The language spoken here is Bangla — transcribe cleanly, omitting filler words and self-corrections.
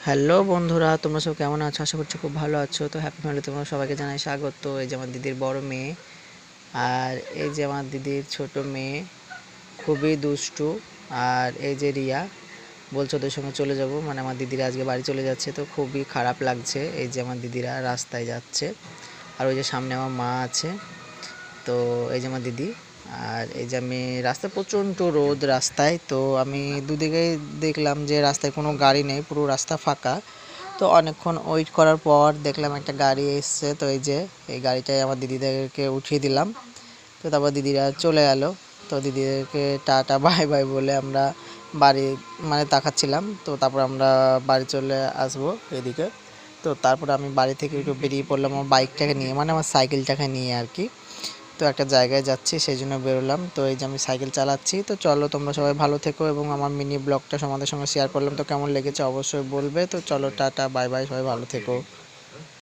হ্যালো বন্ধুরা, তোমরা সব কেমন আছো? আশা করছি খুব ভালো আছো। তো হ্যাপি ফ্যামিলি তোমরা সবাইকে জানাই স্বাগত। এই যে আমার দিদির বড় মেয়ে, আর এই যে আমার দিদির ছোট মেয়ে, খুবই দুষ্টু। আর এই যে রিয়া বলছে ওদের সঙ্গে চলে যাব, মানে আমার দিদিরা আজকে বাড়ি চলে যাচ্ছে। তো খুবই খারাপ লাগছে, এই যে আমার দিদিরা রাস্তায় যাচ্ছে। আর ওই যে সামনে আমার মা আছে। তো এই যে আমার দিদি, আর এই যে আমি রাস্তায় প্রচণ্ড রোদ রাস্তায়। তো আমি দুদিকেই দেখলাম যে রাস্তায় কোনো গাড়ি নেই, পুরো রাস্তা ফাঁকা। তো অনেকক্ষণ ওয়েট করার পর দেখলাম একটা গাড়ি এসছে। তো এই যে এই গাড়িটায় আমার দিদিদেরকে উঠিয়ে দিলাম। তো তারপর দিদিরা চলে গেল। তো দিদিদেরকে টাটা বাই বাই বলে আমরা বাড়ি মানে তাকাচ্ছিলাম। তো তারপর আমরা বাড়ি চলে আসবো এদিকে। তো তারপরে আমি বাড়ি থেকে একটু বেরিয়ে পড়লাম আমার বাইকটাকে নিয়ে, মানে আমার সাইকেলটাকে নিয়ে আর কি। তো একটা জায়গায় যাচ্ছি, সেই জন্য বেরোলাম। তো এই যে আমি সাইকেল চালাচ্ছি। তো চলো তোমরা সবাই ভালো থেকো, এবং আমার মিনি ব্লগটা তোমাদের সঙ্গে শেয়ার করলাম। তো কেমন লেগেছে অবশ্যই বলবে। তো চলো টাটা বাই বাই, সবাই ভালো থেকো।